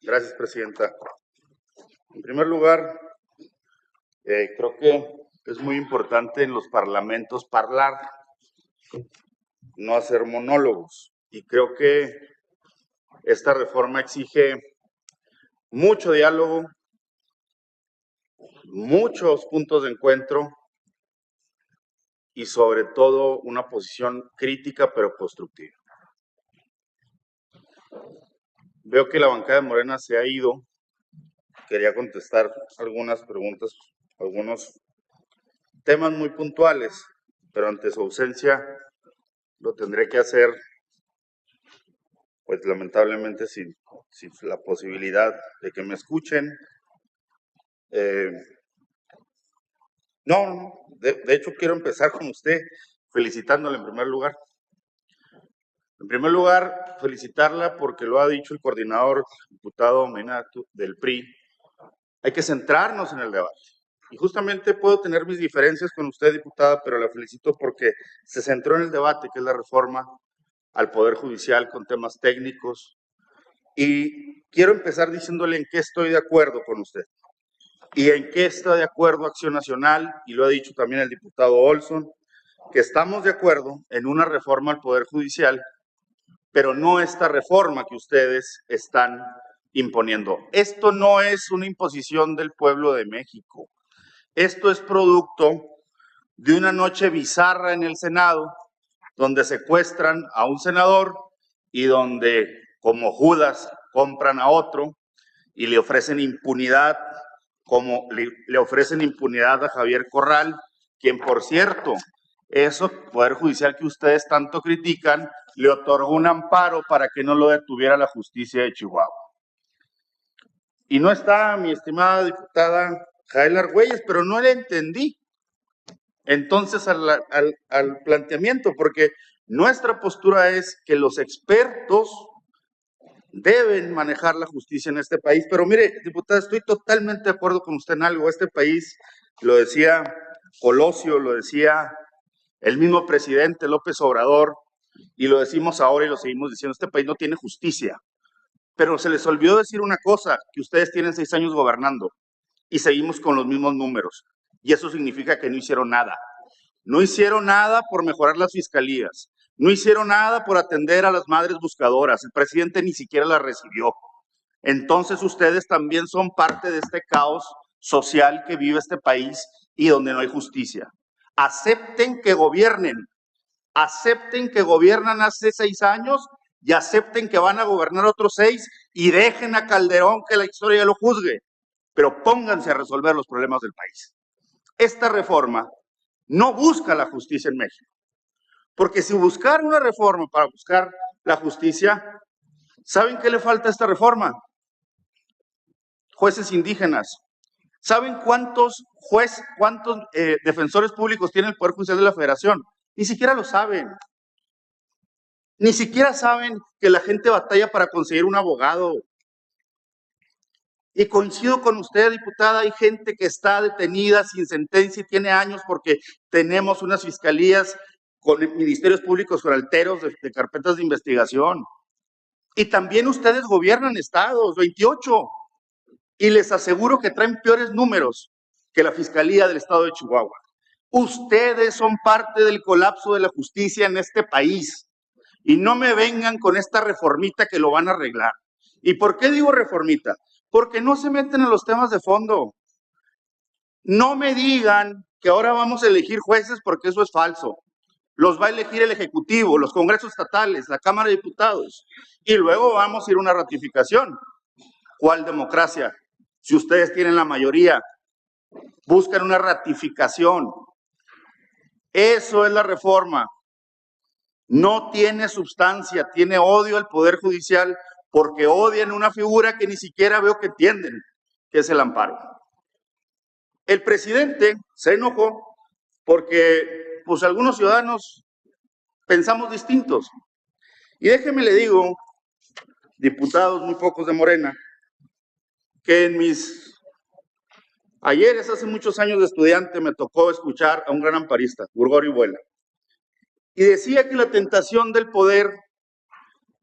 Gracias, presidenta. En primer lugar, creo que es muy importante en los parlamentos hablar, no hacer monólogos. Y creo que esta reforma exige mucho diálogo, muchos puntos de encuentro y sobre todo una posición crítica pero constructiva. Veo que la bancada de Morena se ha ido. Quería contestar algunas preguntas, algunos temas muy puntuales, pero ante su ausencia lo tendré que hacer, pues lamentablemente sin la posibilidad de que me escuchen. De hecho quiero empezar con usted felicitándole en primer lugar. En primer lugar, felicitarla porque lo ha dicho el coordinador, diputado Mena del PRI, hay que centrarnos en el debate. Y justamente puedo tener mis diferencias con usted, diputada, pero la felicito porque se centró en el debate, que es la reforma al Poder Judicial con temas técnicos. Y quiero empezar diciéndole en qué estoy de acuerdo con usted y en qué está de acuerdo Acción Nacional, y lo ha dicho también el diputado Olson, que estamos de acuerdo en una reforma al Poder Judicial, pero no esta reforma que ustedes están imponiendo. Esto no es una imposición del pueblo de México. Esto es producto de una noche bizarra en el Senado, donde secuestran a un senador y donde, como Judas, compran a otro y le ofrecen impunidad, como le ofrecen impunidad a Javier Corral, quien, por cierto, eso, Poder Judicial que ustedes tanto critican, le otorgó un amparo para que no lo detuviera la justicia de Chihuahua. Y no está mi estimada diputada Jael Argüelles, pero no le entendí entonces al planteamiento, porque nuestra postura es que los expertos deben manejar la justicia en este país. Pero mire, diputada, estoy totalmente de acuerdo con usted en algo. Este país, lo decía Colosio, lo decía el mismo presidente López Obrador, y lo decimos ahora y lo seguimos diciendo, este país no tiene justicia. Pero se les olvidó decir una cosa, que ustedes tienen 6 años gobernando y seguimos con los mismos números. Y eso significa que no hicieron nada. No hicieron nada por mejorar las fiscalías. No hicieron nada por atender a las madres buscadoras. El presidente ni siquiera las recibió. Entonces ustedes también son parte de este caos social que vive este país y donde no hay justicia. Acepten que gobiernen. Acepten que gobiernan hace 6 años y acepten que van a gobernar otros 6 y dejen a Calderón que la historia lo juzgue. Pero pónganse a resolver los problemas del país. Esta reforma no busca la justicia en México. Porque si buscar una reforma para buscar la justicia, ¿saben qué le falta a esta reforma? Jueces indígenas. ¿Saben cuántos defensores públicos tiene el Poder Judicial de la Federación? Ni siquiera lo saben. Ni siquiera saben que la gente batalla para conseguir un abogado. Y coincido con usted, diputada, hay gente que está detenida sin sentencia y tiene años porque tenemos unas fiscalías con ministerios públicos con alteros de carpetas de investigación. Y también ustedes gobiernan estados, 28, y les aseguro que traen peores números que la Fiscalía del Estado de Chihuahua. Ustedes son parte del colapso de la justicia en este país. Y no me vengan con esta reformita que lo van a arreglar. ¿Y por qué digo reformita? Porque no se meten en los temas de fondo. No me digan que ahora vamos a elegir jueces porque eso es falso. Los va a elegir el Ejecutivo, los congresos estatales, la Cámara de Diputados. Y luego vamos a ir a una ratificación. ¿Cuál democracia? Si ustedes tienen la mayoría, buscan una ratificación. Eso es la reforma. No tiene sustancia, tiene odio al Poder Judicial porque odian una figura que ni siquiera veo que entienden, que es el amparo. El presidente se enojó porque pues algunos ciudadanos pensamos distintos. Y déjeme le digo, diputados muy pocos de Morena, que en mis ayeres, hace muchos años de estudiante, me tocó escuchar a un gran amparista, Gregorio Buela, y decía que la tentación del poder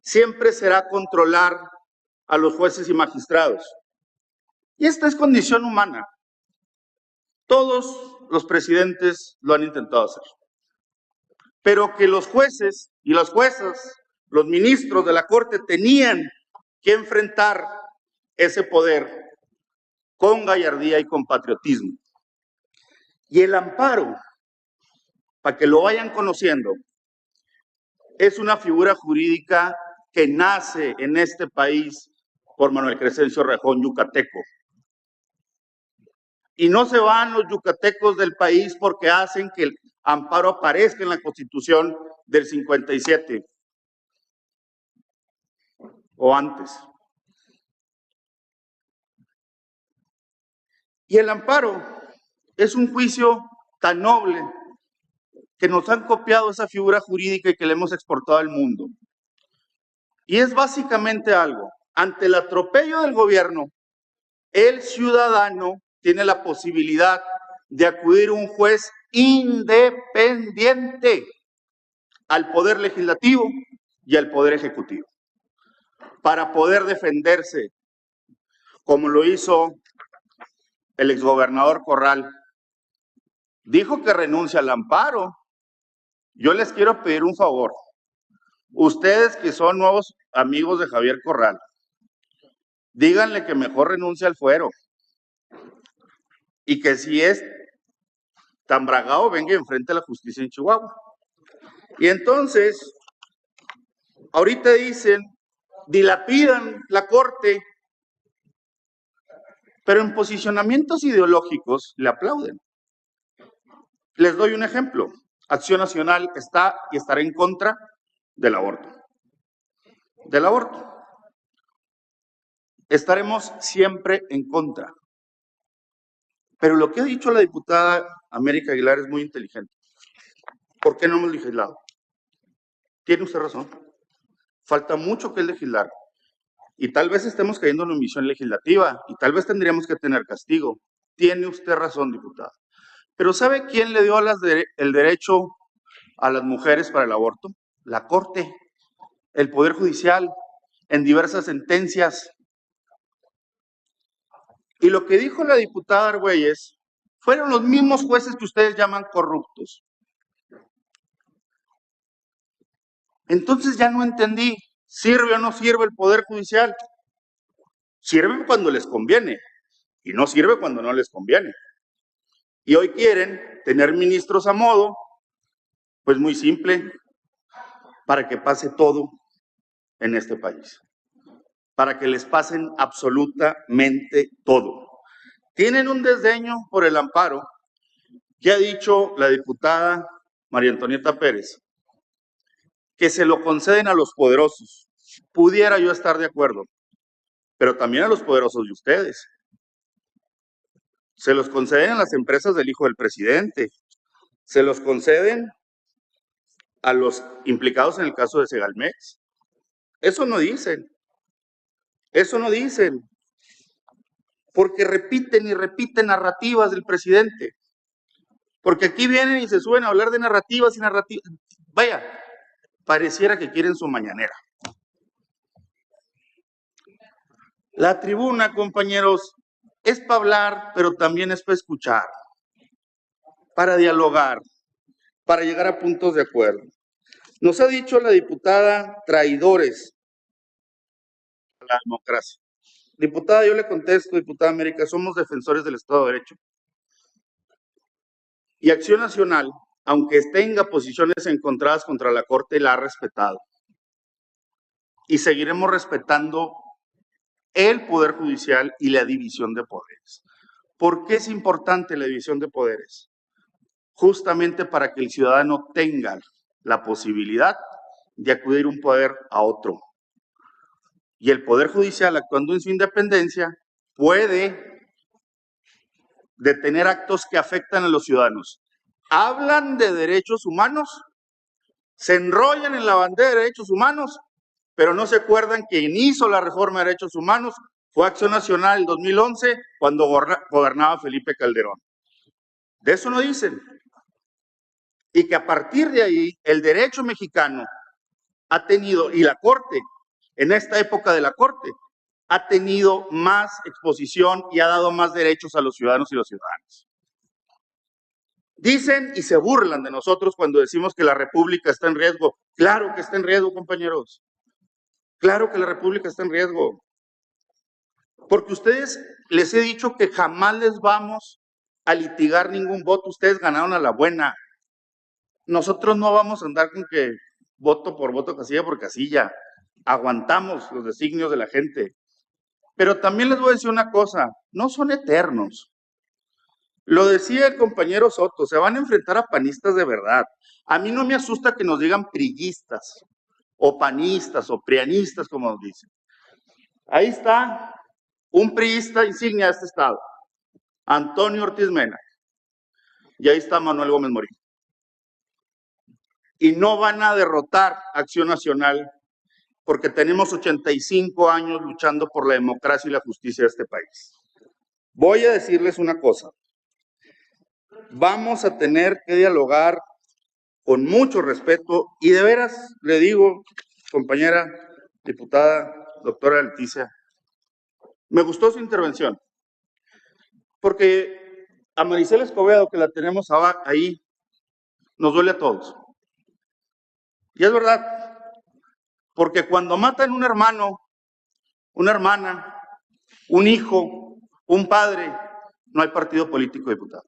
siempre será controlar a los jueces y magistrados. Y esta es condición humana. Todos los presidentes lo han intentado hacer. Pero que los jueces y las juezas, los ministros de la Corte tenían que enfrentar ese poder con gallardía y con patriotismo. Y el amparo, para que lo vayan conociendo, es una figura jurídica que nace en este país por Manuel Crescencio Rejón, yucateco. Y no se van los yucatecos del país porque hacen que el amparo aparezca en la Constitución del 57 o antes. Y el amparo es un juicio tan noble que nos han copiado esa figura jurídica y que le hemos exportado al mundo. Y es básicamente algo, ante el atropello del gobierno, el ciudadano tiene la posibilidad de acudir a un juez independiente al Poder Legislativo y al Poder Ejecutivo para poder defenderse, como lo hizo el exgobernador Corral. Dijo que renuncia al amparo. Yo les quiero pedir un favor. Ustedes que son nuevos amigos de Javier Corral, díganle que mejor renuncie al fuero y que si es tan bragado venga y enfrente a la justicia en Chihuahua. Y entonces, ahorita dicen, dilapidan la Corte, pero en posicionamientos ideológicos le aplauden. Les doy un ejemplo. Acción Nacional está y estará en contra del aborto. Del aborto. Estaremos siempre en contra. Pero lo que ha dicho la diputada América Aguilar es muy inteligente. ¿Por qué no hemos legislado? Tiene usted razón. Falta mucho que legislar. Y tal vez estemos cayendo en una omisión legislativa y tal vez tendríamos que tener castigo. Tiene usted razón, diputada. Pero ¿sabe quién le dio el derecho a las mujeres para el aborto? La Corte, el Poder Judicial, en diversas sentencias. Y lo que dijo la diputada Argüelles fueron los mismos jueces que ustedes llaman corruptos. Entonces ya no entendí, ¿sirve o no sirve el Poder Judicial? Sirve cuando les conviene y no sirve cuando no les conviene. Y hoy quieren tener ministros a modo, pues muy simple, para que pase todo en este país. Para que les pasen absolutamente todo. Tienen un desdeño por el amparo que ha dicho la diputada María Antonieta Pérez, que se lo conceden a los poderosos. Pudiera yo estar de acuerdo, pero también a los poderosos de ustedes. Se los conceden a las empresas del hijo del presidente. Se los conceden a los implicados en el caso de Segalmex. Eso no dicen. Eso no dicen. Porque repiten y repiten narrativas del presidente. Porque aquí vienen y se suben a hablar de narrativas y narrativas. Vaya, pareciera que quieren su mañanera. La tribuna, compañeros, es para hablar, pero también es para escuchar, para dialogar, para llegar a puntos de acuerdo. Nos ha dicho la diputada traidores a la democracia. Diputada, yo le contesto, diputada América, somos defensores del Estado de Derecho. Y Acción Nacional, aunque tenga posiciones encontradas contra la Corte, la ha respetado. Y seguiremos respetando el Poder Judicial y la división de poderes. ¿Por qué es importante la división de poderes? Justamente para que el ciudadano tenga la posibilidad de acudir un poder a otro. Y el Poder Judicial, actuando en su independencia, puede detener actos que afectan a los ciudadanos. Hablan de derechos humanos, se enrollan en la bandera de derechos humanos, pero no se acuerdan que quien hizo la reforma de derechos humanos fue Acción Nacional en 2011, cuando gobernaba Felipe Calderón. De eso no dicen. Y que a partir de ahí, el derecho mexicano ha tenido, y la Corte, en esta época de la Corte, ha tenido más exposición y ha dado más derechos a los ciudadanos y las ciudadanas. Dicen y se burlan de nosotros cuando decimos que la República está en riesgo. Claro que está en riesgo, compañeros. Claro que la República está en riesgo. Porque ustedes, les he dicho que jamás les vamos a litigar ningún voto. Ustedes ganaron a la buena. Nosotros no vamos a andar con que voto por voto, casilla por casilla. Aguantamos los designios de la gente. Pero también les voy a decir una cosa, no son eternos. Lo decía el compañero Soto, se van a enfrentar a panistas de verdad. A mí no me asusta que nos digan priistas, o panistas, o prianistas, como nos dicen. Ahí está un priista insignia de este estado, Antonio Ortiz Mena. Y ahí está Manuel Gómez Morín. Y no van a derrotar Acción Nacional porque tenemos 85 años luchando por la democracia y la justicia de este país. Voy a decirles una cosa. Vamos a tener que dialogar con mucho respeto y de veras le digo, compañera diputada, doctora Leticia, me gustó su intervención, porque a Maricela Escobedo, que la tenemos ahí, nos duele a todos. Y es verdad, porque cuando matan un hermano, una hermana, un hijo, un padre, no hay partido político, diputado.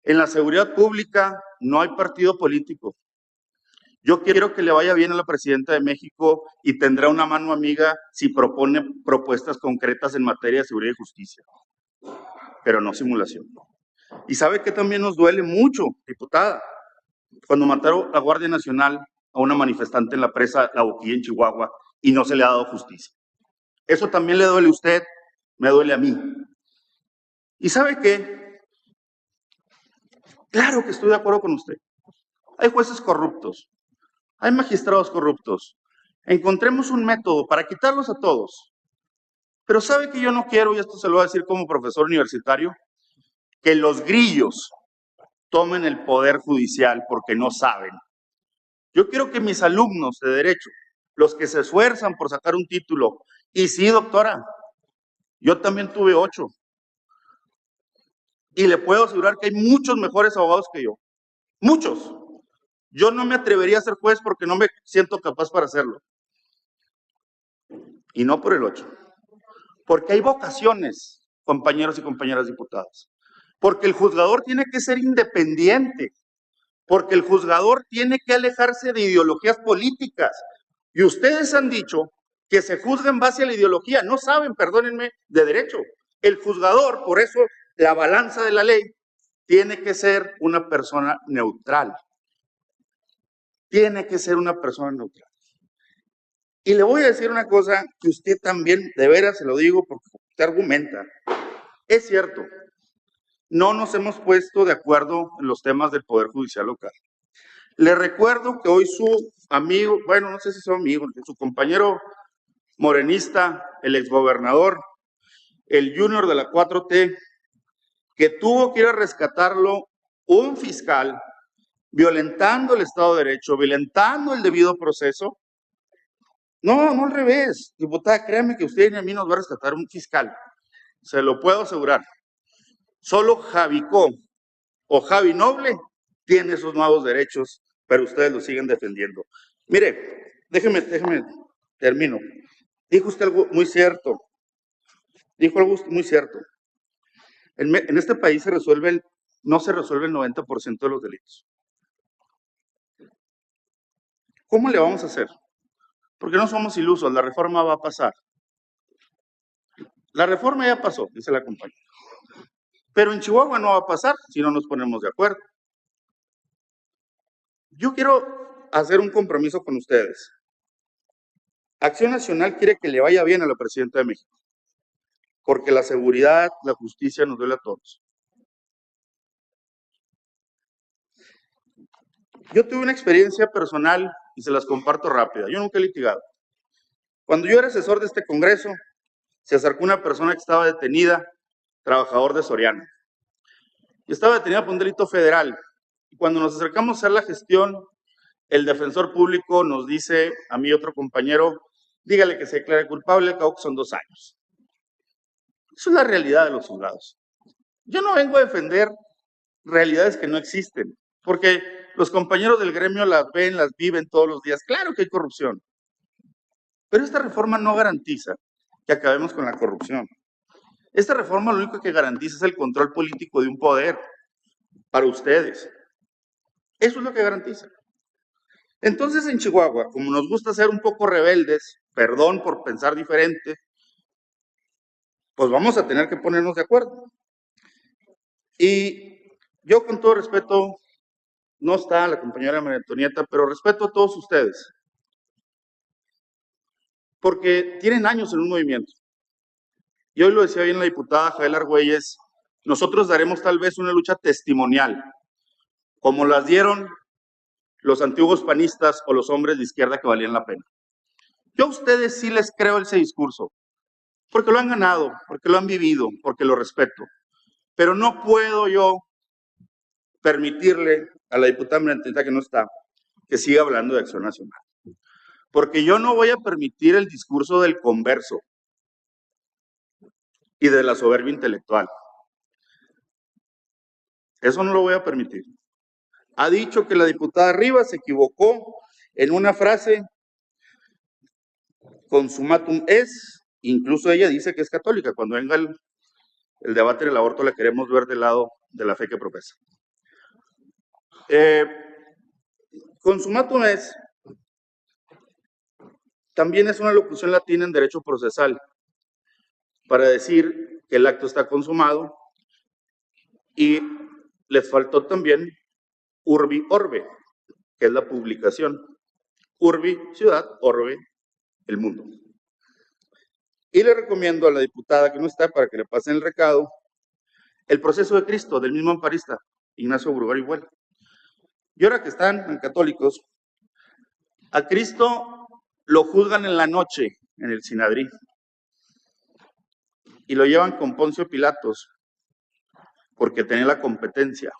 En la seguridad pública no hay partido político. Yo quiero que le vaya bien a la presidenta de México y tendrá una mano amiga si propone propuestas concretas en materia de seguridad y justicia, pero no simulación. Y sabe que también nos duele mucho, diputada, cuando mataron a la Guardia Nacional a una manifestante en la presa La Boquilla en Chihuahua y no se le ha dado justicia. Eso también le duele a usted, me duele a mí. ¿Y sabe qué? Claro que estoy de acuerdo con usted. Hay jueces corruptos, hay magistrados corruptos. Encontremos un método para quitarlos a todos. Pero ¿sabe que yo no quiero, y esto se lo voy a decir como profesor universitario? Que los grillos tomen el poder judicial porque no saben. Yo quiero que mis alumnos de Derecho, los que se esfuerzan por sacar un título, y sí, doctora, yo también tuve 8, y le puedo asegurar que hay muchos mejores abogados que yo, muchos. Yo no me atrevería a ser juez porque no me siento capaz para hacerlo. Y no por el 8. Porque hay vocaciones, compañeros y compañeras diputadas. Porque el juzgador tiene que ser independiente. Porque el juzgador tiene que alejarse de ideologías políticas. Y ustedes han dicho que se juzga en base a la ideología. No saben, perdónenme, de derecho. El juzgador, por eso la balanza de la ley, tiene que ser una persona neutral. Tiene que ser una persona neutral. Y le voy a decir una cosa que usted también, de veras se lo digo porque usted argumenta. Es cierto, no nos hemos puesto de acuerdo en los temas del Poder Judicial local. Le recuerdo que hoy su amigo, bueno, no sé si es su amigo, su compañero morenista, el exgobernador, el junior de la 4T, que tuvo que ir a rescatarlo un fiscal, violentando el Estado de Derecho, violentando el debido proceso. No, no al revés. Diputada, créame que usted y a mí nos va a rescatar un fiscal. Se lo puedo asegurar. Solo Javicó o Javi Noble tiene esos nuevos derechos, pero ustedes lo siguen defendiendo. Mire, déjeme, termino. Dijo usted algo muy cierto. Dijo algo muy cierto. En este país no se resuelve el 90% de los delitos. ¿Cómo le vamos a hacer? Porque no somos ilusos, la reforma va a pasar. La reforma ya pasó, dice la compañera. Pero en Chihuahua no va a pasar si no nos ponemos de acuerdo. Yo quiero hacer un compromiso con ustedes. Acción Nacional quiere que le vaya bien a la presidenta de México, porque la seguridad, la justicia nos duele a todos. Yo tuve una experiencia personal y se las comparto rápida. Yo nunca he litigado. Cuando yo era asesor de este Congreso, se acercó una persona que estaba detenida, trabajador de Soriana. Y estaba detenida por un delito federal. Y cuando nos acercamos a hacer la gestión, el defensor público nos dice, a mí otro compañero, dígale que se declare culpable, al cabo que son 2 años. Eso es la realidad de los juzgados. Yo no vengo a defender realidades que no existen, porque los compañeros del gremio las ven, las viven todos los días. Claro que hay corrupción, pero esta reforma no garantiza que acabemos con la corrupción. Esta reforma lo único que garantiza es el control político de un poder para ustedes. Eso es lo que garantiza. Entonces, en Chihuahua, como nos gusta ser un poco rebeldes, perdón por pensar diferente, pues vamos a tener que ponernos de acuerdo. Y yo, con todo respeto, no está la compañera María Antonieta, pero respeto a todos ustedes, porque tienen años en un movimiento. Y hoy lo decía bien la diputada Jael Argüelles, nosotros daremos tal vez una lucha testimonial, como las dieron los antiguos panistas o los hombres de izquierda que valían la pena. Yo a ustedes sí les creo ese discurso, porque lo han ganado, porque lo han vivido, porque lo respeto. Pero no puedo yo permitirle a la diputada María Antonieta, que no está, que siga hablando de Acción Nacional. Porque yo no voy a permitir el discurso del converso y de la soberbia intelectual. Eso no lo voy a permitir. Ha dicho que la diputada Rivas se equivocó en una frase, consumatum es, incluso ella dice que es católica. Cuando venga el debate del aborto la queremos ver del lado de la fe que profesa. Consumatum es también es una locución latina en derecho procesal para decir que el acto está consumado, y les faltó también urbi orbe, que es la publicación. Urbi, ciudad, orbe, el mundo. Y le recomiendo a la diputada que no está, para que le pasen el recado, el proceso de Cristo, del mismo amparista, Ignacio Bruguera y Buel. Y ahora que están en católicos, a Cristo lo juzgan en la noche, en el Sinadrí, y lo llevan con Poncio Pilatos, porque tenía la competencia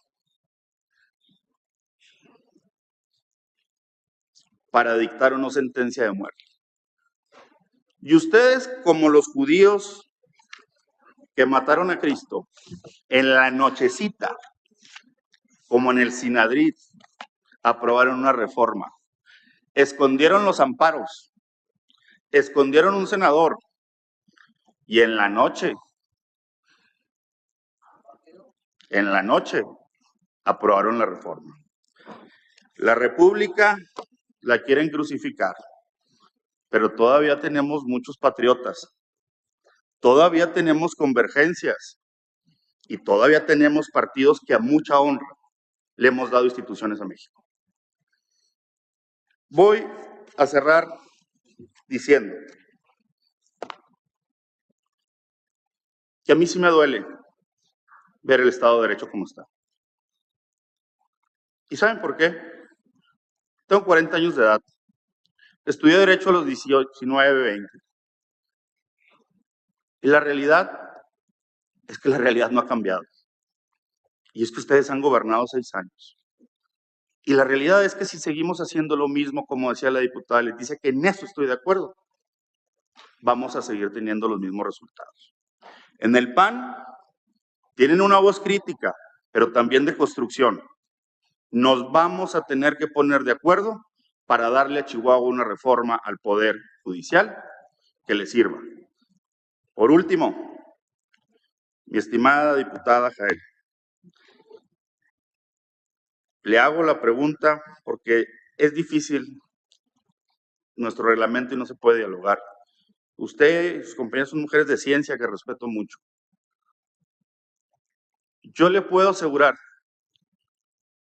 para dictar una sentencia de muerte. Y ustedes, como los judíos que mataron a Cristo en la nochecita, como en el Sinadrí, aprobaron una reforma. Escondieron los amparos, escondieron un senador, y en la noche, aprobaron la reforma. La República la quieren crucificar, pero todavía tenemos muchos patriotas, todavía tenemos convergencias, y todavía tenemos partidos que a mucha honra le hemos dado instituciones a México. Voy a cerrar diciendo que a mí sí me duele ver el Estado de Derecho como está. ¿Y saben por qué? Tengo 40 años de edad. Estudié Derecho a los 19, 20. Y la realidad es que la realidad no ha cambiado. Y es que ustedes han gobernado 6 años. Y la realidad es que si seguimos haciendo lo mismo, como decía la diputada Leticia, que en eso estoy de acuerdo, vamos a seguir teniendo los mismos resultados. En el PAN tienen una voz crítica, pero también de construcción. Nos vamos a tener que poner de acuerdo para darle a Chihuahua una reforma al Poder Judicial que le sirva. Por último, mi estimada diputada Jael, le hago la pregunta porque es difícil nuestro reglamento y no se puede dialogar. Usted y sus compañeros son mujeres de ciencia que respeto mucho. Yo le puedo asegurar,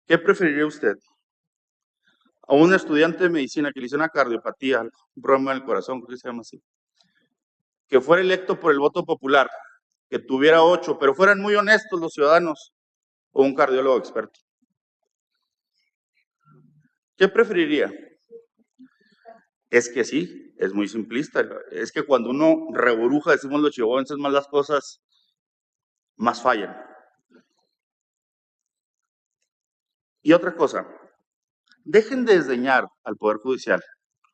¿qué preferiría usted? A un estudiante de medicina que le hizo una cardiopatía, un problema del corazón, creo que se llama así, que fuera electo por el voto popular, que tuviera 8, pero fueran muy honestos los ciudadanos, o un cardiólogo experto. ¿Qué preferiría? Es que sí, es muy simplista. Es que cuando uno reburuja, decimos los chihuahuenses, más las cosas más fallan. Y otra cosa, dejen de desdeñar al Poder Judicial,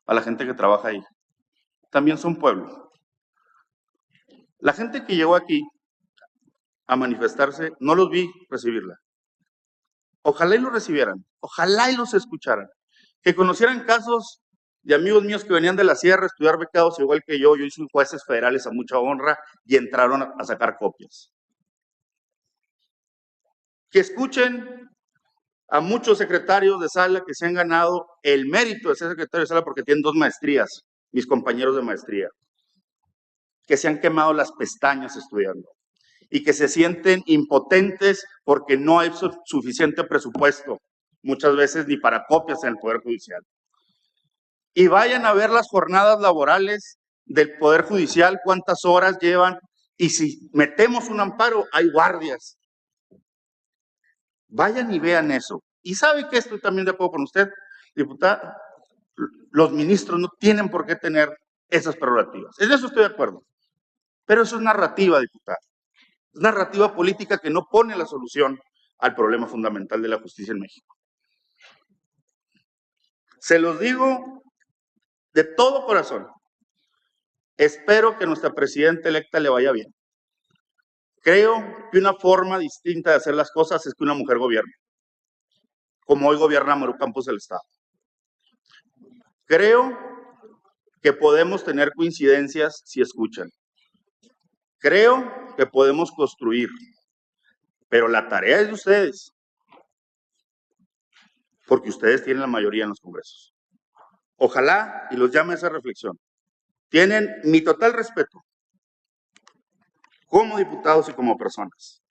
a la gente que trabaja ahí. también son pueblo. La gente que llegó aquí a manifestarse, no los vi recibirla. Ojalá y los recibieran, ojalá y los escucharan, que conocieran casos de amigos míos que venían de la sierra a estudiar becados igual que yo soy jueces federales a mucha honra y entraron a sacar copias. Que escuchen a muchos secretarios de sala que se han ganado el mérito de ser secretario de sala porque tienen 2 maestrías, mis compañeros de maestría, que se han quemado las pestañas estudiando y que se sienten impotentes porque no hay suficiente presupuesto, muchas veces ni para copias en el Poder Judicial. Y vayan a ver las jornadas laborales del Poder Judicial, cuántas horas llevan, y si metemos un amparo, hay guardias. Vayan y vean eso. Y sabe que estoy también de acuerdo con usted, diputada, los ministros no tienen por qué tener esas prerrogativas. En eso estoy de acuerdo. Pero eso es narrativa, diputada. Es narrativa política que no pone la solución al problema fundamental de la justicia en México. Se los digo de todo corazón. Espero que a nuestra presidenta electa le vaya bien. Creo que una forma distinta de hacer las cosas es que una mujer gobierne, como hoy gobierna Maru Campos del Estado. Creo que podemos tener coincidencias si escuchan. Creo que podemos construir, pero la tarea es de ustedes, porque ustedes tienen la mayoría en los congresos. Ojalá y los llame a esa reflexión. Tienen mi total respeto como diputados y como personas,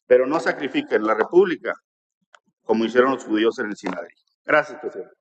pero no sacrifiquen la República como hicieron los judíos en el Sinaí. Gracias, presidente.